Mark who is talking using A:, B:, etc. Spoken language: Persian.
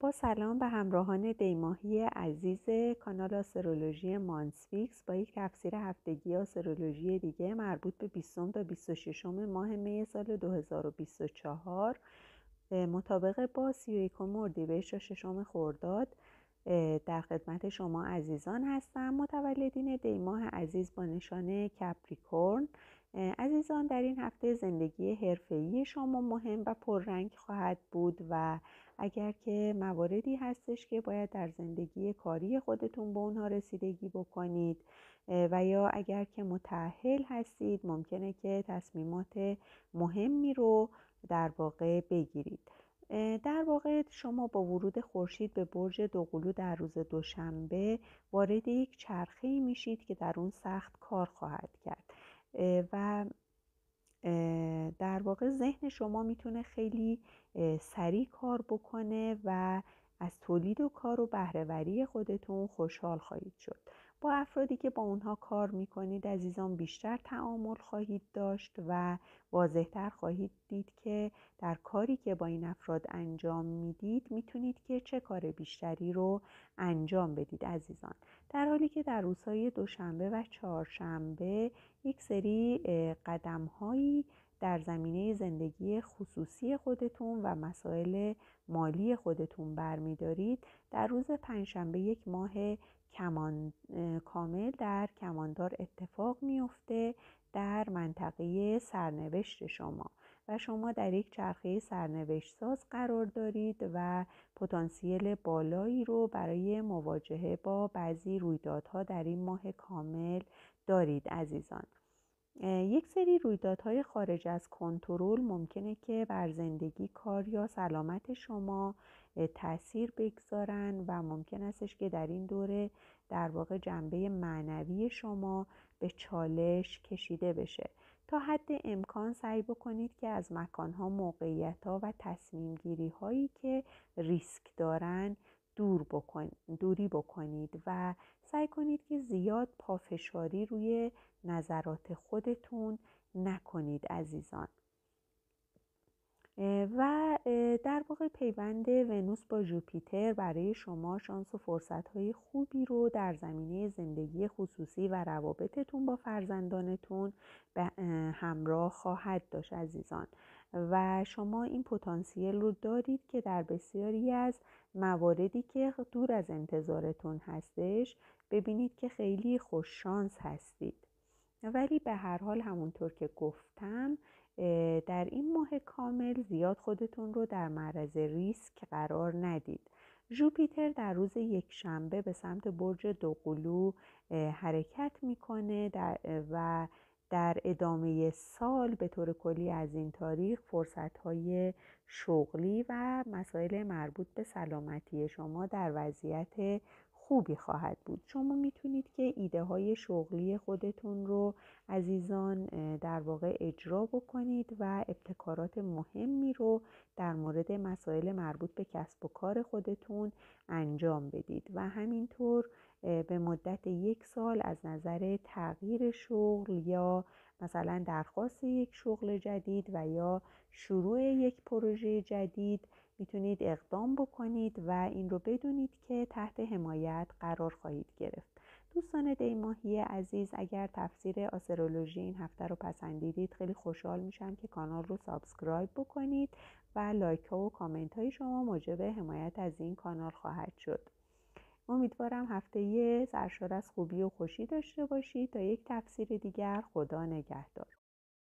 A: با سلام به همراهان دیماهی عزیز کانال آسترولوژی مانسفیکس با یک تفسیر هفتگی آسترولوژی دیگه مربوط به 20 تا 26 ماه می سال 2024 مطابق با 31 اردیبهشت تا 6 خرداد در خدمت شما عزیزان هستم. متولدین دیماه عزیز با نشان کپریکورن عزیزان، در این هفته زندگی حرفه‌ای شما مهم و پررنگ خواهد بود و اگر که مواردی هستش که باید در زندگی کاری خودتون به اونها رسیدگی بکنید و یا اگر که متأهل هستید ممکنه که تصمیمات مهمی رو در واقع بگیرید. در واقع شما با ورود خورشید به برج دوقلو در روز دوشنبه وارد یک چرخه‌ای میشید که در اون سخت کار خواهد کرد و در واقع ذهن شما میتونه خیلی سریع کار بکنه و از تولید و کار و بهره‌وری خودتون خوشحال خواهید شد. با افرادی که با اونها کار میکنید عزیزان بیشتر تعامل خواهید داشت و واضح‌تر خواهید دید که در کاری که با این افراد انجام میدید میتونید که چه کار بیشتری رو انجام بدید عزیزان. در حالی که در روزهای دوشنبه و چهارشنبه یک سری قدم‌هایی در زمینه زندگی خصوصی خودتون و مسائل مالی خودتون برمی‌دارید، در روز پنجشنبه یک ماه کامل در کماندار اتفاق میفته در منطقه سرنوشت شما و شما در یک چرخه سرنوشت ساز قرار دارید و پتانسیل بالایی رو برای مواجهه با بعضی رویدادها در این ماه کامل دارید عزیزان. یک سری رویدادهای خارج از کنترل ممکنه که بر زندگی، کار یا سلامت شما تأثیر بگذارن و ممکن استش که در این دوره در واقع جنبه معنوی شما به چالش کشیده بشه. تا حد امکان سعی بکنید که از مکانها، موقعیتها و تصمیم گیری هایی که ریسک دارن دوری بکنید و سعی کنید که زیاد پافشاری روی نظرات خودتون نکنید عزیزان. و در واقع پیوند ونوس با ژوپیتر برای شما شانس و فرصت‌های خوبی رو در زمینه زندگی خصوصی و روابطتون با فرزندانتون به همراه خواهد داشت عزیزان و شما این پتانسیل رو دارید که در بسیاری از مواردی که دور از انتظارتون هستش ببینید که خیلی خوش شانس هستید. ولی به هر حال همونطور که گفتم در این ماه کامل زیاد خودتون رو در معرض ریسک قرار ندید. ژوپیتر در روز یکشنبه به سمت برج دوقلو حرکت میکنه و در ادامه سال به طور کلی از این تاریخ فرصت‌های شغلی و مسائل مربوط به سلامتی شما در وضعیت خوبی خواهد بود. شما میتونید که ایده های شغلی خودتون رو عزیزان در واقع اجرا بکنید و ابتکارات مهمی رو در مورد مسائل مربوط به کسب و کار خودتون انجام بدید و همینطور به مدت 1 سال از نظر تغییر شغل یا مثلا درخواست یک شغل جدید و یا شروع یک پروژه جدید میتونید اقدام بکنید و این رو بدونید که تحت حمایت قرار خواهید گرفت. دوستان دیماهی عزیز، اگر تفسیر آسترولوژی این هفته رو پسندیدید خیلی خوشحال میشم که کانال رو سابسکرایب بکنید و لایک ها و کامنت های شما موجب حمایت از این کانال خواهد شد. امیدوارم هفته سرشار از خوبی و خوشی داشته باشید. تا یک تفسیر دیگر، خدا نگهدار.